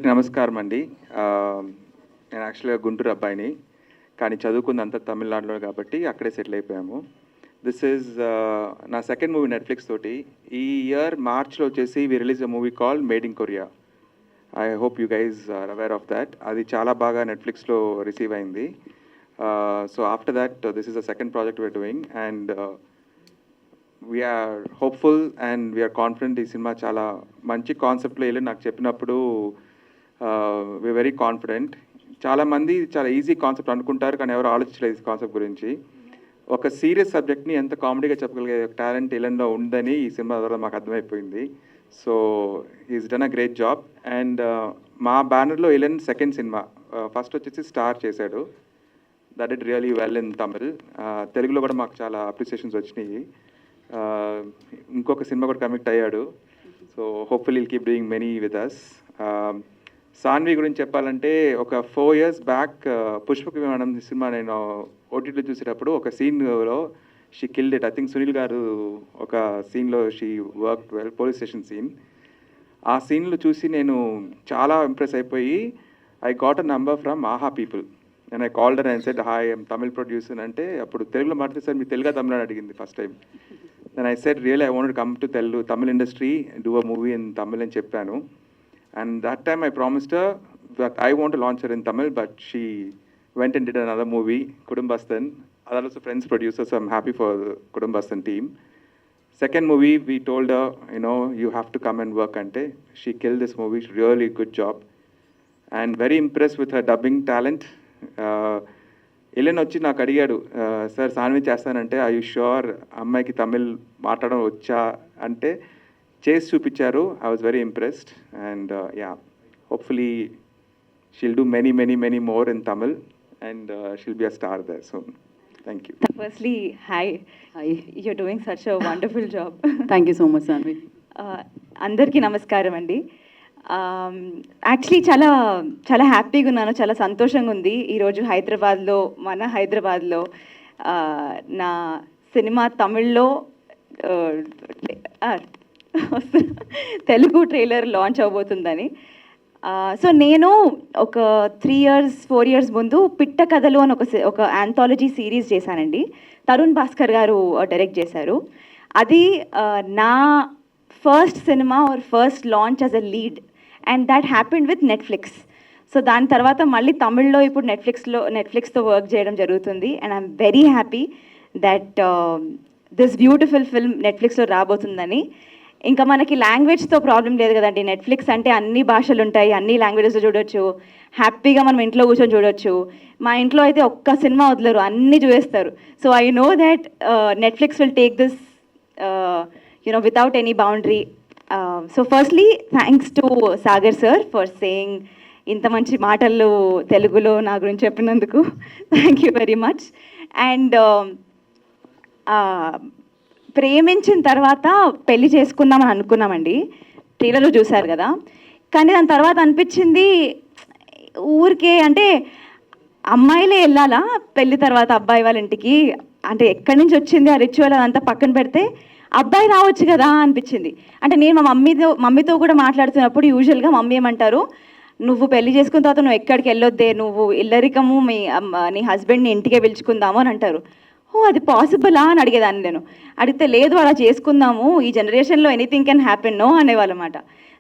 అందరికీ నమస్కారం అండి. నేను యాక్చువల్గా గుంటూరు అబ్బాయిని, కానీ చదువుకుందంతా తమిళనాడులో కాబట్టి అక్కడే సెటిల్ అయిపోయాము. దిస్ ఈజ్ నా సెకండ్ మూవీ నెట్ఫ్లిక్స్ తోటి. ఈ ఇయర్ మార్చ్లో వచ్చేసి we release a movie call made in Korea. I hope you guys are aware of that. అది చాలా బాగా నెట్ఫ్లిక్స్లో రిసీవ్ అయింది. So after that this is the second project we're doing and we're hopeful and we're confident. ఈ cinema చాలా మంచి కాన్సెప్ట్లో వెళ్ళి నాకు చెప్పినప్పుడు వీఆర్ వెరీ కాన్ఫిడెంట్. చాలామంది చాలా ఈజీ కాన్సెప్ట్ అనుకుంటారు, కానీ ఎవరు ఆలోచించలేదు ఈ కాన్సెప్ట్ గురించి. ఒక సీరియస్ సబ్జెక్ట్ని ఎంత కామెడీగా చెప్పగలిగే టాలెంట్ ఇలాన్లో ఉందని ఈ సినిమా ద్వారా మాకు అర్థమైపోయింది. So is done a great job. And మా బ్యానర్లో ఇలన్ సెకండ్ సినిమా. ఫస్ట్ వచ్చేసి స్టార్ చేశాడు, that it really well in Tamil. తెలుగులో కూడా మాకు చాలా అప్రిసియేషన్స్ వచ్చినాయి. ఇంకొక సినిమా కూడా కమిట్ అయ్యాడు. So hopefully will keep doing many with us. Saanvi గురించి చెప్పాలంటే ఒక 4 years బ్యాక్ పుష్పక విమానం సినిమా నేను ఓటీటీలో చూసేటప్పుడు ఒక సీన్లో she killed it. I think Sunil గారు ఒక సీన్లో she work well, police station scene. ఆ సీన్లో చూసి నేను చాలా ఇంప్రెస్ అయిపోయి I got a number from Aha people and I called and said hi I'm Tamil producer. అంటే అప్పుడు తెలుగులో మాట్లాడితే సార్ మీ తెలుగా తమిళ అని అడిగింది first time. Then I said really I wanted come to Tamil industry, do a movie in Tamil అని చెప్పాను. And that time I promised her that I want to launch her in Tamil, but she went and did another movie, Kudumbastan. That was a friend's producer, so I'm happy for the Kudumbastan team. Second movie, we told her, you have to come and work ante. She killed this movie, really good job. And very impressed with her dubbing talent. Ilan వచ్చి నాకు అడిగాడు, sir Saanvi చేస్తానంటే I you sure అమ్మాయికి తమిళ్ మాట్లాడడం వచ్చా అంటే చేసి చూపించారు. I was very impressed and yeah hopefully she'll do many more in Tamil and she'll be a star there soon. Thank you. Firstly, hi. You're doing such a wonderful job. Thank you so much, Sanvi. అందరికీ నమస్కారం అండి. Actually చాలా చాలా హ్యాపీగా ఉన్నాను, చాలా సంతోషంగా ఉంది. ఈరోజు మన హైదరాబాద్లో నా సినిమా తమిళ్లో తెలుగు ట్రైలర్ లాంచ్ అవబోతుందని. సో నేను ఒక 3-4 years ముందు పిట్ట కథలు అని ఒక ఆంథాలజీ సిరీస్ చేశానండి. తరుణ్ భాస్కర్ గారు డైరెక్ట్ చేశారు. అది నా first cinema or first launch as a lead and that happened with Netflix. So దాని తర్వాత మళ్ళీ తమిళ్లో ఇప్పుడు నెట్ఫ్లిక్స్తో వర్క్ చేయడం జరుగుతుంది. And I'm very happy that this beautiful film నెట్ఫ్లిక్స్లో రాబోతుందని. ఇంకా మనకి లాంగ్వేజ్తో ప్రాబ్లం లేదు కదండి. నెట్ఫ్లిక్స్ అంటే అన్ని భాషలు ఉంటాయి, అన్ని లాంగ్వేజెస్లో చూడొచ్చు, హ్యాపీగా మనం ఇంట్లో కూర్చొని చూడొచ్చు. మా ఇంట్లో అయితే ఒక్క సినిమా వదలరు, అన్నీ చూసేస్తారు. So I know that Netflix will take this without any boundary. So firstly thanks to Sagar sir for saying ఇంత మంచి మాటలు తెలుగులో నా గురించి చెప్పినందుకు. Thank you very much. And ప్రేమించిన తర్వాత పెళ్లి చేసుకుందామని అనుకున్నామండి. ట్రైలర్లో చూశారు కదా. కానీ దాని తర్వాత అనిపించింది ఊరికే అంటే అమ్మాయిలే వెళ్ళాలా పెళ్లి తర్వాత అబ్బాయి వాళ్ళ ఇంటికి, అంటే ఎక్కడి నుంచి వచ్చింది ఆ రిచువల్ అదంతా పక్కన పెడితే అబ్బాయి రావచ్చు కదా అనిపించింది. అంటే నేను మా మమ్మీతో కూడా మాట్లాడుతున్నప్పుడు యూజువల్గా మమ్మీ ఏమంటారు, నువ్వు పెళ్లి చేసుకున్న తర్వాత నువ్వు ఎక్కడికి వెళ్ళొద్దే, నువ్వు ఇల్లరికము నీ హస్బెండ్ని ఇంటికే పిలుచుకుందాము అని అంటారు. అది పాసిబులా అని అడిగేదాన్ని. నేను అడిగితే లేదు అలా చేసుకుందాము, ఈ జనరేషన్లో ఎనీథింగ్ కెన్ హ్యాపెన్ నో అనేవాళ్ళమాట.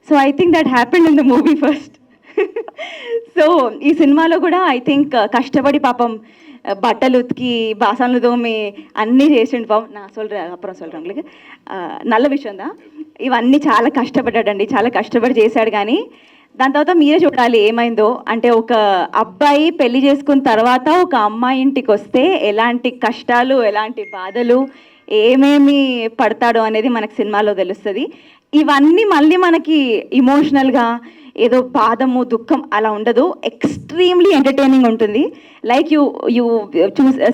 So I think that happened in the movie first. సో ఈ సినిమాలో కూడా ఐ థింక్ కష్టపడి పాపం బట్టలు ఉతికి బాసనలు తోమి అన్నీ చేసిండు పాపం. అప్పురం சொல்கிறேன் నల్ల విషయం ఇవన్నీ చాలా కష్టపడ్డాడండి, చాలా కష్టపడి చేశాడు. కానీ దాని తర్వాత మీరే చూడాలి ఏమైందో. అంటే ఒక అబ్బాయి పెళ్లి చేసుకున్న తర్వాత ఒక అమ్మాయి ఇంటికి వస్తే ఎలాంటి కష్టాలు, ఎలాంటి బాధలు, ఏమేమి పడతాడో అనేది మనకు సినిమాలో తెలుస్తుంది. ఇవన్నీ మళ్ళీ మనకి ఇమోషనల్గా ఏదో బాధము దుఃఖం అలా ఉండదు, ఎక్స్ట్రీమ్లీ ఎంటర్టైనింగ్ ఉంటుంది. లైక్ యూ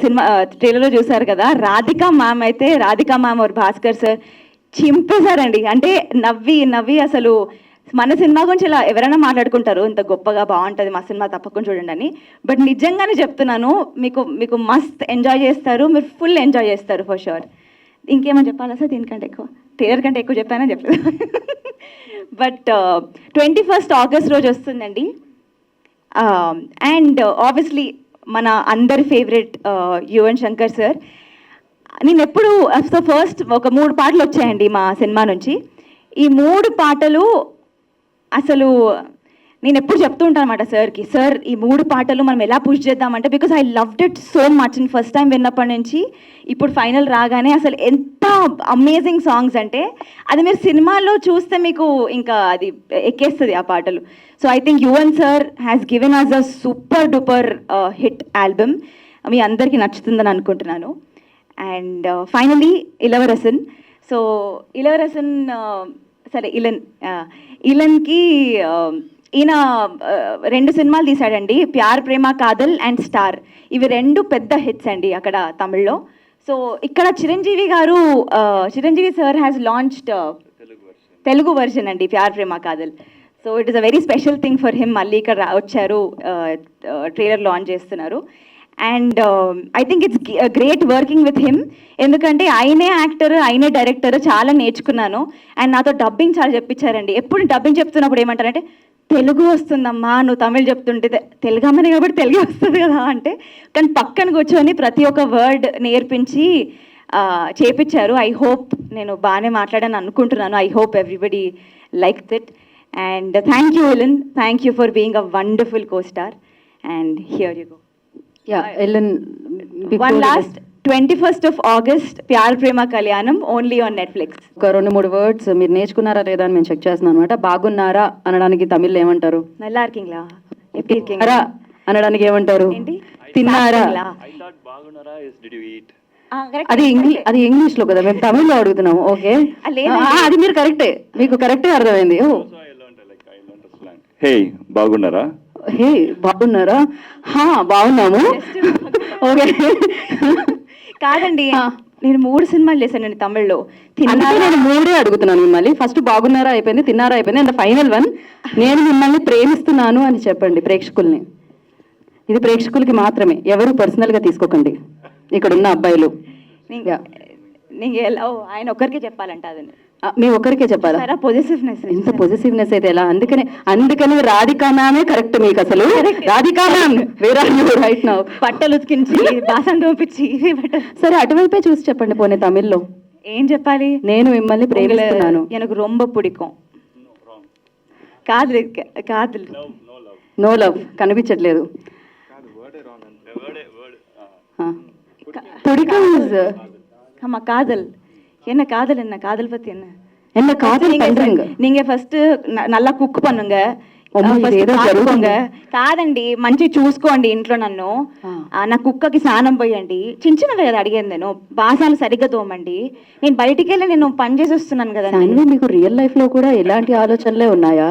సినిమా ట్రైలర్లో చూసారు కదా, రాధికా మ్యామ్ और భాస్కర్ సార్ చింపేశారండి. అంటే నవ్వి అసలు మన సినిమా గురించి ఇలా ఎవరైనా మాట్లాడుకుంటారు ఇంత గొప్పగా బాగుంటుంది మా సినిమా తప్పకుండా చూడండి అని. బట్ నిజంగానే చెప్తున్నాను, మీకు మస్త్ ఎంజాయ్ చేస్తారు, మీరు ఫుల్ ఎంజాయ్ చేస్తారు ఫర్ షూర్. ఇంకేమని చెప్పాలా సార్ దీనికంటే ఎక్కువ? ట్రైలర్ కంటే ఎక్కువ చెప్పానా చెప్పలేదు. బట్ 21st ఆగస్ట్ రోజు వస్తుందండి. అండ్ ఆబ్వియస్లీ మన అందరి ఫేవరెట్ యువన్ శంకర్ సార్. నేను ఎప్పుడు ఫస్ట్ ఒక 3 పాటలు వచ్చాయండి మా సినిమా నుంచి. ఈ 3 పాటలు అసలు నేను ఎప్పుడు చెప్తూ ఉంటాను అనమాట సార్కి, సార్ ఈ 3 పాటలు మనం ఎలా పుష్ చేద్దామంటే, because I loved it so much. And first time విన్నప్పటి నుంచి ఇప్పుడు ఫైనల్ రాగానే అసలు ఎంత అమేజింగ్ సాంగ్స్ అంటే, అది మీరు సినిమాలో చూస్తే మీకు ఇంకా అది ఎక్కేస్తుంది ఆ పాటలు. So I think Yuvan sir has given us a super duper hit album. మీ అందరికీ నచ్చుతుందని అనుకుంటున్నాను. And finally Ilavarasan. So Ilavarasan సరే ఇలన్కి ఈయన 2 సినిమాలు తీశాడండి, ప్యార్ ప్రేమ కాదల్ అండ్ స్టార్. ఇవి 2 పెద్ద హిట్స్ అండి అక్కడ తమిళ్లో. సో ఇక్కడ Chiranjeevi sir has launched Telugu version అండి Pyaar Prema Kaadhal. So it is a very special thing for him. మళ్ళీ ఇక్కడ వచ్చారు, ట్రైలర్ లాంచ్ చేస్తున్నారు. And I think it's great working with him. ఎందుకంటే ఆయనే యాక్టర్, ఆయనే డైరెక్టర్, చాలా నేర్చుకున్నాను. అండ్ నాతో డబ్బింగ్ చాలా చెప్పించారండి. ఎప్పుడు డబ్బింగ్ చెప్తున్నప్పుడు ఏమంటారంటే, తెలుగు వస్తుందమ్మా, నువ్వు తమిళ్ చెప్తుంటే తెలుగు అమ్మని కాబట్టి తెలుగు వస్తుంది కదా అంటే, కానీ పక్కన కూర్చొని ప్రతి ఒక్క వర్డ్ నేర్పించి చేపించారు. ఐ హోప్ నేను బాగానే మాట్లాడాను అనుకుంటున్నాను. I hope everybody likes it. And thank you villain, thank you for being a wonderful co star. And here you go. Ellen, One last, 21st of August, ప్యార్ ప్రేమ కళ్యాణం, ఓన్లీ ఆన్ నెట్ఫ్లిక్స్. ఒక 2-3 words మీరు నేర్చుకున్నారా లేదా అని మేము check చేస్తున్నాం అనమాట. బాగున్నారా అనడానికి తమిళ్లో ఏమంటారు? నల్లా இருக்கீங்களா, எப்படி இருக்கீங்க రా అనడానికి ఏమంటారు? ఏంటి? తిన్నారా? అది ఇంగ్లీష్ లో కదా, మేము తమిళ్లో అడుగుతున్నాము. ఓకే, అది మీరు కరెక్టే, మీకు కరెక్టే అర్థమైంది. ఓ హే బాగున్నారా? హే బాగున్నారా? బాగున్నాము. ఓకే, కాదండి, నేను 3 సినిమాలు చేశానండి తమిళ్లో. అందుకే నేను 3 అడుగుతున్నాను మిమ్మల్ని. ఫస్ట్ బాగున్నారా అయిపోయింది, తిన్నారా అయిపోయింది, అండ్ ఫైనల్ వన్, నేను మిమ్మల్ని ప్రేమిస్తున్నాను అని చెప్పండి ప్రేక్షకుల్ని. ఇది ప్రేక్షకులకి మాత్రమే, ఎవరు పర్సనల్ గా తీసుకోకండి ఇక్కడ ఉన్న అబ్బాయిలు. ఆయన ఒక్కరికే చెప్పాలంట అదని. మీ ఒక్కరికే చెప్పాలా? పొజిటివ్నెస్, ఎంత పొజిటివ్నెస్ అయితే ఎలా? అందుకని రాధికా మ్యామే కరెక్ట్ మీకు. అసలు Radhika ma'am, where are you right now? బట్టలు ఉతికించి బాసన్ తోపించి. సరే అటువైపే చూసి చెప్పండి పోనీ తమిళ్లో. ఏం చెప్పాలి? నేను మిమ్మల్ని ప్రేమిస్తున్నాను. ఎనకు రొంబ పిడికం. కాదు కాదు, నో లవ్ కనిపించట్లేదు. பிடிக்கும் ஆமா, காதல். என்ன காதல், என்ன காதல் பத்தி என்ன காதல் பண்றீங்க? நீங்க ఫస్ట్ நல்லா కుక్ பண்ணுங்க, కాదండి మంచి చూసుకోండి ఇంట్లో. నన్ను నా కుక్కకి స్నానం పోయండి, చిన్నవే కదా అడిగాను నేను. బాసాలు సరిగ్గా తోమండి. నేను బయటికి వెళ్ళి నేను పని చేసి వస్తున్నాను కదా. మీకు రియల్ లైఫ్ లో కూడా ఇలాంటి ఆలోచనలే ఉన్నాయా?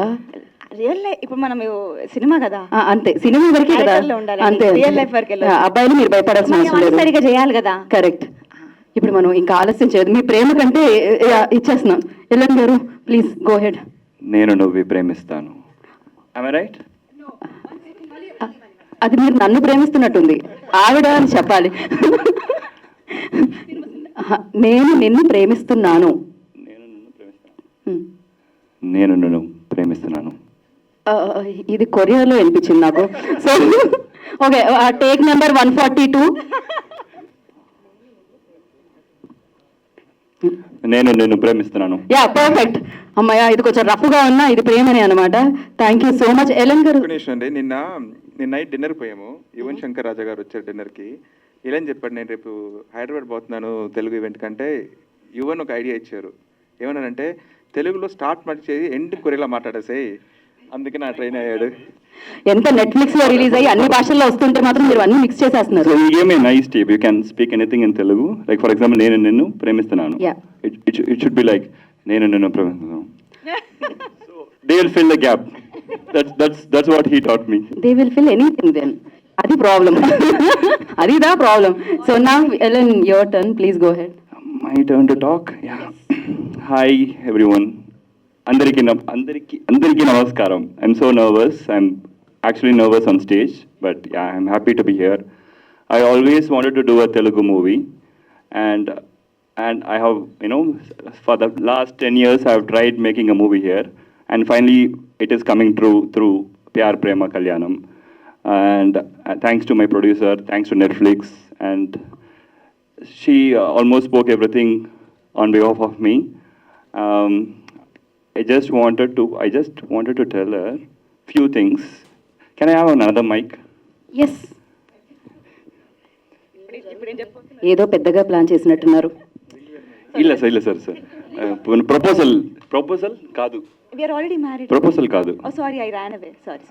రియల్ లైఫ్ ఇప్పుడు మనం సినిమా కదా, అంతే, సినిమా వరకే కదా, అంతే. రియల్ లైఫ్ వరకు అబ్బాయిలు మీరు భయపడాల్సిన అవసరం లేదు, సరిగ్గా చేయాలి కదా. కరెక్ట్. ఇప్పుడు మనం ఇంకా ఆలస్యం చేయదు, మీ ప్రేమ కంటే ఇచ్చేస్తున్నాం. ఎల్ఎన్ గారు ప్లీజ్ గో హెడ్. నేను నువ్వు ప్రేమిస్తాను. am I right? అది మీరు నన్ను ప్రేమిస్తున్నట్టుంది, ఆవిడ అని చెప్పాలి. నేను నిన్ను ప్రేమిస్తున్నాను. నేను నిన్ను ప్రేమిస్తున్నాను. ఇది కొరియాలో వినిపించింది నాకు. So okay, take number 142. నేను నిన్ను ప్రేమిస్తున్నాను. Yeah, perfect. అమ్మాయ, ఇది కొంచెం రఫ్గా ఉన్నా ఇది ప్రేమనే అనమాట. Thank you so much. Elon గారు, అండి, నిన్న నైట్ డిన్నర్ పోయాము. యువన్ శంకర్ రాజా గారు వచ్చారు డిన్నర్కి. ఇలా చెప్పాడు, నేను రేపు హైదరాబాద్ పోతున్నాను తెలుగు ఈవెంట్ కంటే. యువన్ ఒక ఐడియా ఇచ్చారు. ఏమన్నారంటే, తెలుగులో స్టార్ట్ చేసి ఎండ్ కొరియలా మాట్లాడేసాయి, అందుకే నా ట్రైన్ అయ్యాడు. ఎంత నెట్ఫ్లిక్స్ లో రిలీజ్ అయ్యి అన్ని భాషల్లో వస్తుంటే మాత్రం మీరు అన్ని మిక్స్ చేసేస్తున్నారు. So you gave me a nice tip. You can speak anything in Telugu. Like for example, నేను నిన్ను ప్రేమిస్తున్నాను. Yeah. It should be like నేను నిన్ను ప్రేమిస్తున్నాను. So they will fill the gap. That's what he taught me. They will fill anything then. అది problem. అది దా problem. So now Ellen, your turn. Please go ahead. My turn to talk. Yeah. Hi everyone. అందరికీ నమస్కారం. I'm so nervous. I'm actually nervous on stage, but yeah, I'm happy to be here. I always wanted to do a Telugu movie, and and I have, you know, for the last 10 years, I have tried making a movie here, and finally, it is coming true through Pyar Prema Kalyanam. And thanks to my producer, thanks to Netflix, and she almost spoke everything on behalf of me. I just wanted to tell her few things. Can I have another mic? Yes ఏదో పెద్దగా plan చేసినట్టున్నారు. ಇಲ್ಲ sir proposal ಕಾದು. We are already married. Proposal ಕಾದು. Oh, sorry, I ran away. Sorry.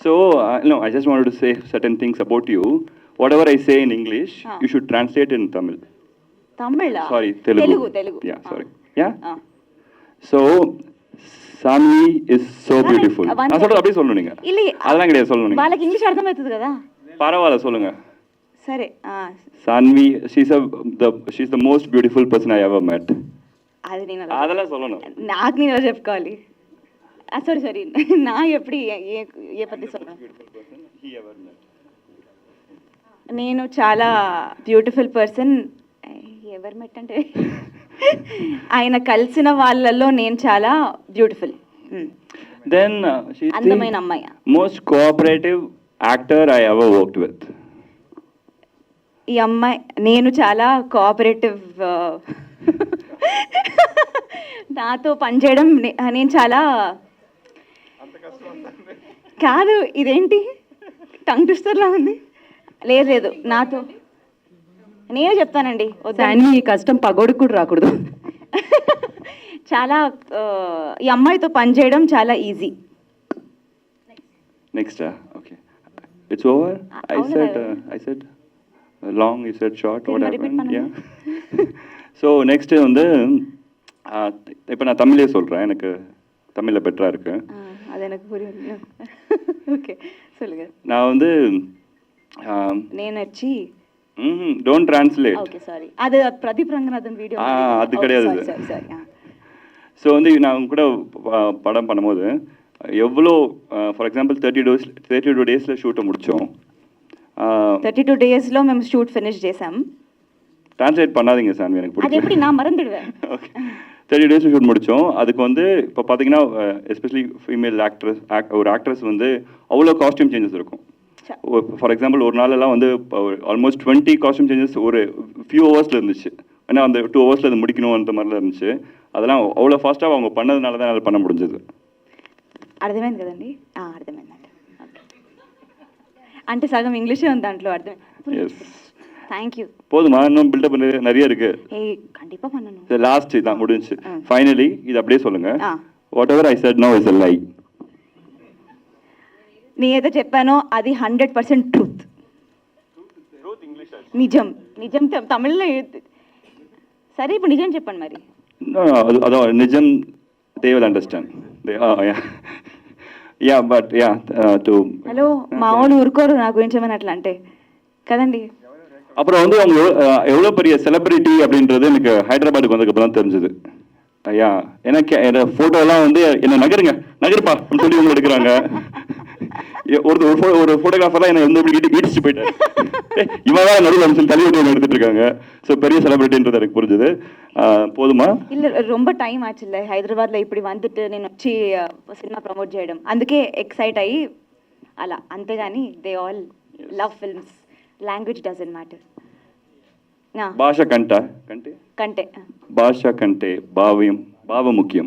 So, no, I just wanted to say certain things about you. Whatever I say in English, you should translate in Tamil. Tamil? Sorry, Telugu. Telugu. Yeah, sorry. Yeah? So, Sanvi is so beautiful. நான் சொல்றது அப்படியே சொல்லணும் நீங்க. இல்லையே. அதெல்லாம் கிடையாது சொல்லணும் நீங்க. వాళ్ళకి ఇంగ్లీష్ అర్థమవుతుంది కదా. பரவாயில்ல சொல்லுங்க. సరే. Sanvi, she's the most beautiful person I ever met. అది నేను அதெல்லாம் சொல்லணும். నాకు నేను చెప్పుకోవాలి. సారీ నా ఎప్పుడు ఏ పద్ధతి சொல்லணும். నేను చాలా బ్యూటిఫుల్ పర్సన్. ఎవరు మెట్ అంటే ఆయన కలిసిన వాళ్ళల్లో నేను చాలా బ్యూటిఫుల్. దెన్ అందమైన అమ్మాయి. Most cooperative actor I ever worked with. ఈ అమ్మాయి నేను చాలా కోఆపరేటివ్. నాతో పనిచేయడం నేను చాలా కాదు. ఇదేంటి టంగ్ ట్విస్టర్లా ఉంది. లేదు నాతో నేనే చెప్తానండి. శాన్వి ఈ కష్టం పగోడికి కూడా రాకూడదు. చాలా ఈ అమ్మాయితో పనిచేయడం చాలా easy. Next okay it's over. I said long, you said short, what happened? Yeah. So next வந்து இப்போ நான் தமிழே சொல்கிறேன், எனக்கு தமிழில் பெட்டராக இருக்கு. அது எனக்கு புரியும். ஓகே சொல்லுங்க. நான் வந்து నేను వచ్చి டோன்ட் ட்ரான்ஸ்லேட். ஓகே சாரி, அது பிரதீப் ரங்கநாதன் வீடியோ. அது கிடையாது. சரி. ஸோ வந்து நான் கூட படம் பண்ணும்போது எவ்வளோ ஃபார் எக்ஸாம்பிள் 32 டேஸில் ஷூட்டை முடித்தோம். 32 డేస్లో మేము షూట్ ఫినిష్ చేసాం. ட்ரான்ஸ்லேட் பண்ணாதீங்க சாமி, எனக்கு அது எப்படி நான் மறந்துடுவேன். ஓகே 30 டேஸில் ஷூட் முடித்தோம். அதுக்கு வந்து இப்போ பார்த்தீங்கன்னா எஸ்பெஷலி ஃபீமேல் ஒரு ஆக்ட்ரஸ் வந்து அவ்வளோ காஸ்டியூம் சேஞ்சஸ் இருக்கும். ஃபார் எக்ஸாம்பிள் ஒரு நாளெல்லாம் வந்து ஆல்மோஸ்ட் 20 காஸ்டியூம் சேஞ்சஸ் ஒரு ஃபியூ ஹவர்ஸில் இருந்துச்சு. ஏன்னா அந்த 2 ஹவர்ஸில் அது முடிக்கணும் அந்த மாதிரிலாம் இருந்துச்சு. அதெல்லாம் அவ்வளோ ஃபாஸ்ட்டாக அவங்க பண்ணதுனால தான் அதை பண்ண முடிஞ்சது. అర్థమైంది కదండి. అర్థమైందండి. అంటే సగం ఇంగ్లీషే ఉంది దాంట్లో. అర్థమైంది. Yes thank you. போதுமா? இன்னும் பில்டப் நிறைய இருக்கு. கண்டிப்பாக பண்ணணும். லாஸ்ட் இதான் முடிஞ்சு. ஃபைனலி இது அப்படியே சொல்லுங்க. What ever I said now is a లై. నేను ఏదో చెప్పానో అది 100% ట్రూత్. నిజం తమిళ్లో. సరే ఇప్పుడు నిజం చెప్పండి మరి. అదో నిజం, they will understand. Yeah but yeah to hello మా వాళ్ళు ఊరుకోరు నా గురించి ఏమైనా అట్లా అంటే కదండి. அப்புறம் வந்து அவங்க எவ்வளோ பெரிய செலிபிரிட்டி அப்படின்றது எனக்கு ஹைதராபாத்துக்கு வந்ததுக்கப்புறம் தான் தெரிஞ்சது. ஐயா எனக்கு என்னோட ஃபோட்டோலாம் வந்து என்ன நகருப்பா அப்படின்னு சொல்லி இவங்க எடுக்கிறாங்க. ஒரு ஃபோட்டோகிராஃபர்லாம் என்னை வந்து இடிச்சுட்டு போயிட்டாரு. இவன் தான் நடுவில் சொல்லி தள்ளி விட்டு எடுத்துட்டு இருக்காங்க. ஸோ பெரிய செலிபிரிட்டின்றது எனக்கு புரிஞ்சுது. పోదుమా? இல்லை ரொம்ப టైం ఆచిల్లే హైదరాబాద్లో ఇప్పుడు வந்துட்டு నేను వచ్చి సినిమా ప్రమోట్ చేయడం, అందుకే ఎక్సైట్ అయ్యి అలా, అంతేగాని they all love films. Language doesn't matter. భాష కంటే భాష కంటే భావ ముఖ్యం.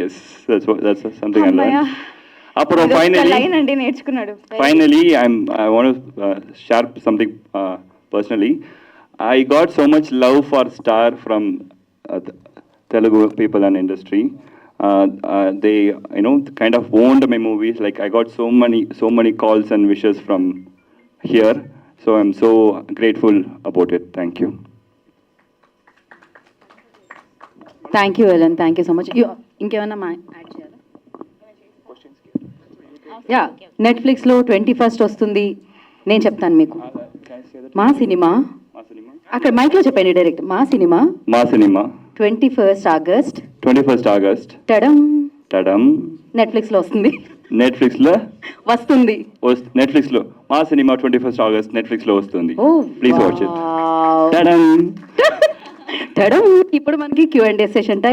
Yes that's something I learn. అప్పుడు ఫైనల్లీ నేర్చుకున్నాడు. Finally I want to share something personally. I got so much love for Star from Telugu people and industry. They kind of owned my movies. Like I got so many calls and wishes from here. So I'm so grateful about it. Thank you. Thank you Elon, thank you so much. ఇంకేమన్నా add చేయాలా? Yeah, నెట్ఫ్లిక్స్లో 21st వస్తుంది. నేను చెప్తాను మీకు. మా cinema అక్కడ మైక్లో చెప్పండి డైరెక్ట్. మా సినిమా 21st ఆగస్ట్ టడం నెట్ఫ్లిక్స్లో వస్తుంది. నెట్ఫ్లిక్స్లో వస్తుంది. నెట్ఫ్లిక్స్లో మా సినిమా 21st ఆగస్ట్ నెట్ఫ్లిక్స్లో వస్తుంది. ఓ ప్లీజ్ వాచ్ ఇట్. తడం ఇప్పుడు మనకి Q&A సెషన్ టైం.